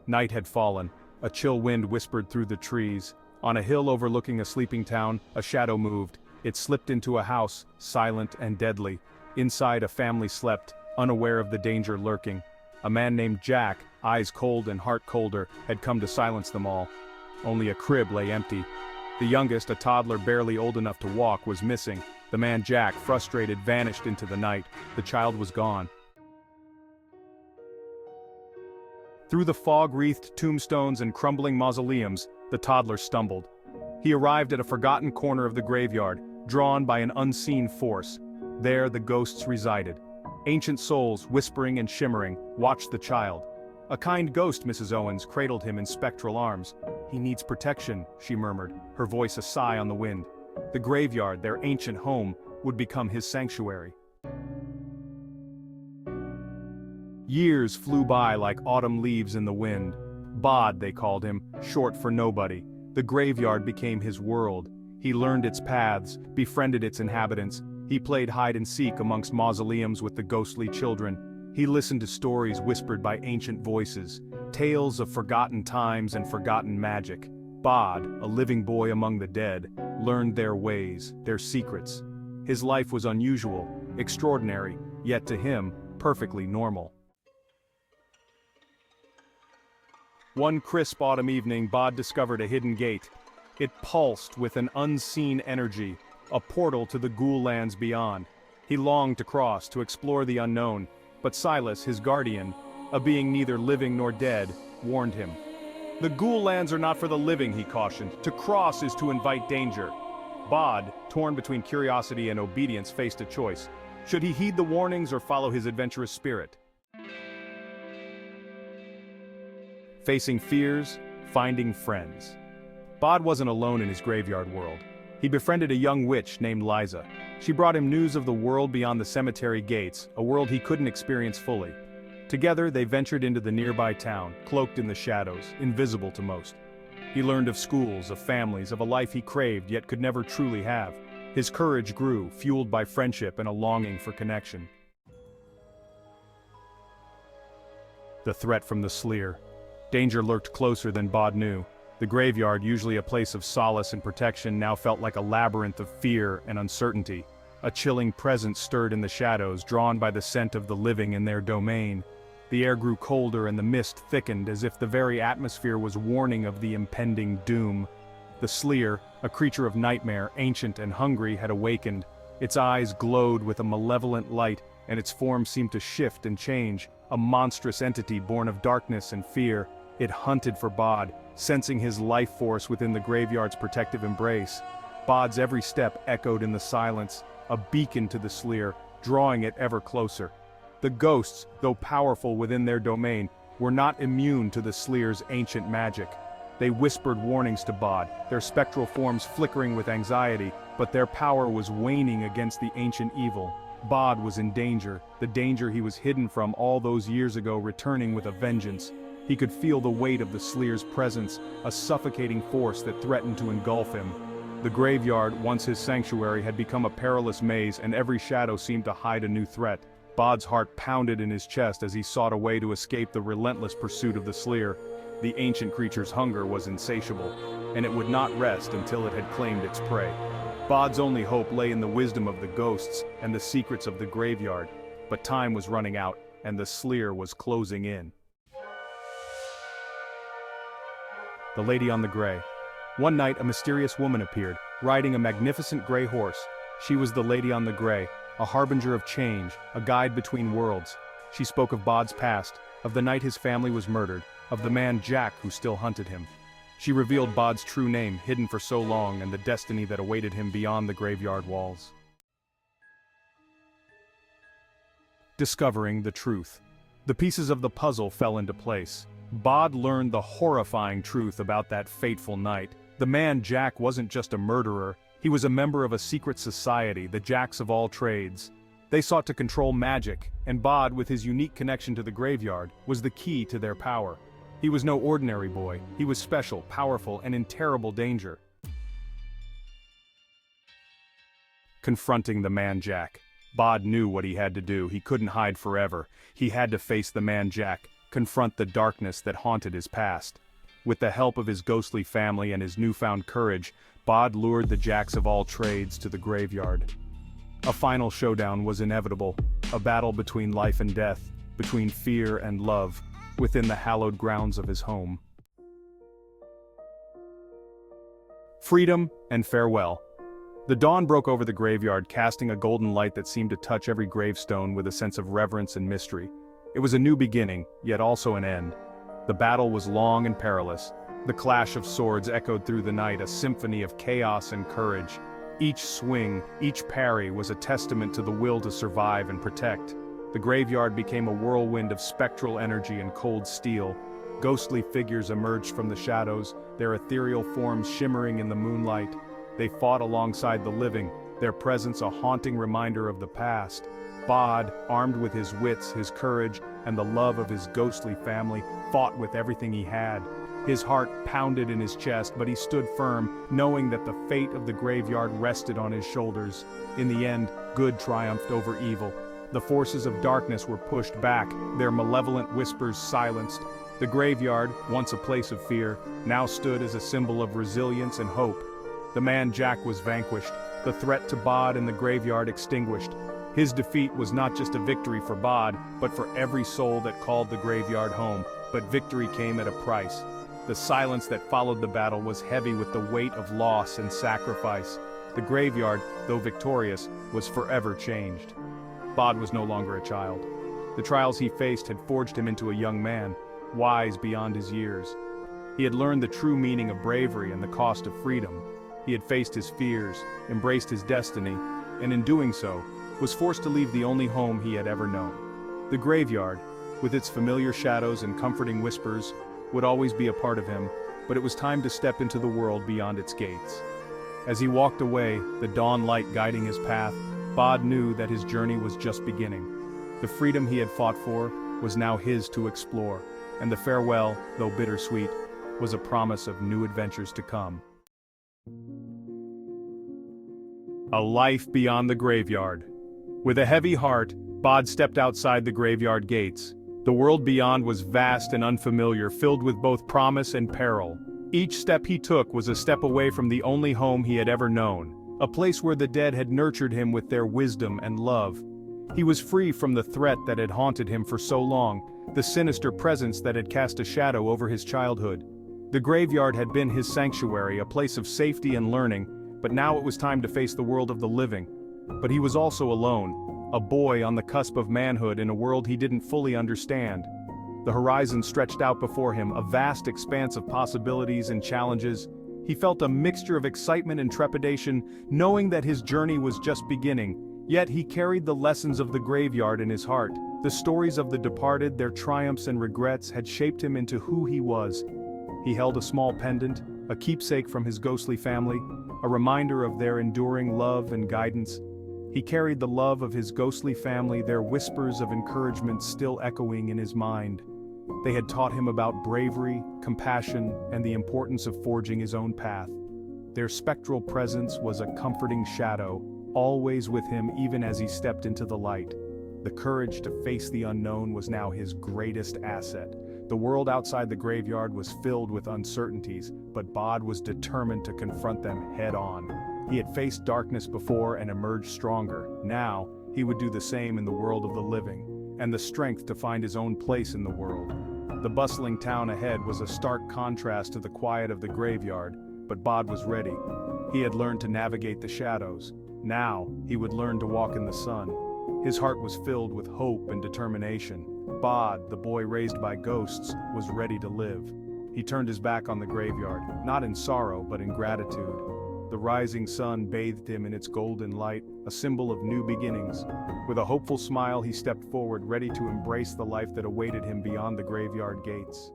Night had fallen. A chill wind whispered through the trees. On a hill overlooking a sleeping town, a shadow moved. It slipped into a house, silent and deadly. Inside, a family slept, unaware of the danger lurking. A man named Jack, eyes cold and heart colder, had come to silence them all. Only a crib lay empty. The youngest, a toddler barely old enough to walk, was missing. The man Jack, frustrated, vanished into the night. The child was gone. Through the fog-wreathed tombstones and crumbling mausoleums, the toddler stumbled. He arrived at a forgotten corner of the graveyard, drawn by an unseen force. There the ghosts resided. Ancient souls, whispering and shimmering, watched the child. A kind ghost, Mrs. Owens, cradled him in spectral arms. "He needs protection," she murmured, her voice a sigh on the wind. The graveyard, their ancient home, would become his sanctuary. Years flew by like autumn leaves in the wind. Bod, they called him, short for nobody. The graveyard became his world. He learned its paths, befriended its inhabitants. He played hide-and-seek amongst mausoleums with the ghostly children. He listened to stories whispered by ancient voices, tales of forgotten times and forgotten magic. Bod, a living boy among the dead, learned their ways, their secrets. His life was unusual, extraordinary, yet to him, perfectly normal. One crisp autumn evening, Bod discovered a hidden gate. It pulsed with an unseen energy, a portal to the ghoul lands beyond. He longed to cross, to explore the unknown, but Silas, his guardian, a being neither living nor dead, warned him. "The ghoul lands are not for the living," he cautioned. "To cross is to invite danger." Bod, torn between curiosity and obedience, faced a choice. Should he heed the warnings or follow his adventurous spirit? Facing fears, finding friends. Bod wasn't alone in his graveyard world. He befriended a young witch named Liza. She brought him news of the world beyond the cemetery gates, a world he couldn't experience fully. Together, they ventured into the nearby town, cloaked in the shadows, invisible to most. He learned of schools, of families, of a life he craved yet could never truly have. His courage grew, fueled by friendship and a longing for connection. The threat from the Sleer. Danger lurked closer than Bod knew. The graveyard, usually a place of solace and protection, now felt like a labyrinth of fear and uncertainty. A chilling presence stirred in the shadows, drawn by the scent of the living in their domain. The air grew colder and the mist thickened, as if the very atmosphere was warning of the impending doom. The Sleer, a creature of nightmare, ancient and hungry, had awakened. Its eyes glowed with a malevolent light, and its form seemed to shift and change, a monstrous entity born of darkness and fear. It hunted for Bod, sensing his life force within the graveyard's protective embrace. Bod's every step echoed in the silence, a beacon to the Sleer, drawing it ever closer. The ghosts, though powerful within their domain, were not immune to the Sleer's ancient magic. They whispered warnings to Bod, their spectral forms flickering with anxiety, but their power was waning against the ancient evil. Bod was in danger, the danger he was hidden from all those years ago returning with a vengeance. He could feel the weight of the Sleer's presence, a suffocating force that threatened to engulf him. The graveyard, once his sanctuary, had become a perilous maze, and every shadow seemed to hide a new threat. Bod's heart pounded in his chest as he sought a way to escape the relentless pursuit of the Sleer. The ancient creature's hunger was insatiable, and it would not rest until it had claimed its prey. Bod's only hope lay in the wisdom of the ghosts and the secrets of the graveyard, but time was running out, and the Sleer was closing in. The Lady on the Gray. One night, a mysterious woman appeared, riding a magnificent gray horse. She was the Lady on the Gray, a harbinger of change, a guide between worlds. She spoke of Bod's past, of the night his family was murdered, of the man Jack who still hunted him. She revealed Bod's true name, hidden for so long, and the destiny that awaited him beyond the graveyard walls. Discovering the truth. The pieces of the puzzle fell into place. Bod learned the horrifying truth about that fateful night. The man Jack wasn't just a murderer, he was a member of a secret society, the Jacks of all trades. They sought to control magic, and Bod, with his unique connection to the graveyard, was the key to their power. He was no ordinary boy, he was special, powerful, and in terrible danger. Confronting the man Jack. Bod knew what he had to do. He couldn't hide forever. He had to face the man Jack, confront the darkness that haunted his past. With the help of his ghostly family and his newfound courage, Bod lured the jacks of all trades to the graveyard. A final showdown was inevitable, a battle between life and death, between fear and love, within the hallowed grounds of his home. Freedom and farewell. The dawn broke over the graveyard, casting a golden light that seemed to touch every gravestone with a sense of reverence and mystery. It was a new beginning, yet also an end. The battle was long and perilous. The clash of swords echoed through the night, a symphony of chaos and courage. Each swing, each parry was a testament to the will to survive and protect. The graveyard became a whirlwind of spectral energy and cold steel. Ghostly figures emerged from the shadows, their ethereal forms shimmering in the moonlight. They fought alongside the living, their presence a haunting reminder of the past. Bod, armed with his wits, his courage, and the love of his ghostly family, fought with everything he had. His heart pounded in his chest, but he stood firm, knowing that the fate of the graveyard rested on his shoulders. In the end, good triumphed over evil. The forces of darkness were pushed back, their malevolent whispers silenced. The graveyard, once a place of fear, now stood as a symbol of resilience and hope. The man Jack was vanquished, the threat to Bod and the graveyard extinguished. His defeat was not just a victory for Bod, but for every soul that called the graveyard home. But victory came at a price. The silence that followed the battle was heavy with the weight of loss and sacrifice. The graveyard, though victorious, was forever changed. Bod was no longer a child. The trials he faced had forged him into a young man, wise beyond his years. He had learned the true meaning of bravery and the cost of freedom. He had faced his fears, embraced his destiny, and in doing so, was forced to leave the only home he had ever known. The graveyard, with its familiar shadows and comforting whispers, would always be a part of him, but it was time to step into the world beyond its gates. As he walked away, the dawn light guiding his path, Bod knew that his journey was just beginning. The freedom he had fought for was now his to explore, and the farewell, though bittersweet, was a promise of new adventures to come. A life beyond the graveyard. With a heavy heart, Bod stepped outside the graveyard gates. The world beyond was vast and unfamiliar, filled with both promise and peril. Each step he took was a step away from the only home he had ever known, a place where the dead had nurtured him with their wisdom and love. He was free from the threat that had haunted him for so long, the sinister presence that had cast a shadow over his childhood. The graveyard had been his sanctuary, a place of safety and learning, but now it was time to face the world of the living. But he was also alone. A boy on the cusp of manhood in a world he didn't fully understand. The horizon stretched out before him, a vast expanse of possibilities and challenges. He felt a mixture of excitement and trepidation, knowing that his journey was just beginning. Yet he carried the lessons of the graveyard in his heart. The stories of the departed, their triumphs and regrets, had shaped him into who he was. He held a small pendant, a keepsake from his ghostly family, a reminder of their enduring love and guidance. He carried the love of his ghostly family, their whispers of encouragement still echoing in his mind. They had taught him about bravery, compassion, and the importance of forging his own path. Their spectral presence was a comforting shadow, always with him even as he stepped into the light. The courage to face the unknown was now his greatest asset. The world outside the graveyard was filled with uncertainties, but Bod was determined to confront them head-on. He had faced darkness before and emerged stronger. Now, he would do the same in the world of the living, and the strength to find his own place in the world. The bustling town ahead was a stark contrast to the quiet of the graveyard, but Bod was ready. He had learned to navigate the shadows. Now, he would learn to walk in the sun. His heart was filled with hope and determination. Bod, the boy raised by ghosts, was ready to live. He turned his back on the graveyard, not in sorrow but in gratitude. The rising sun bathed him in its golden light, a symbol of new beginnings. With a hopeful smile, he stepped forward, ready to embrace the life that awaited him beyond the graveyard gates.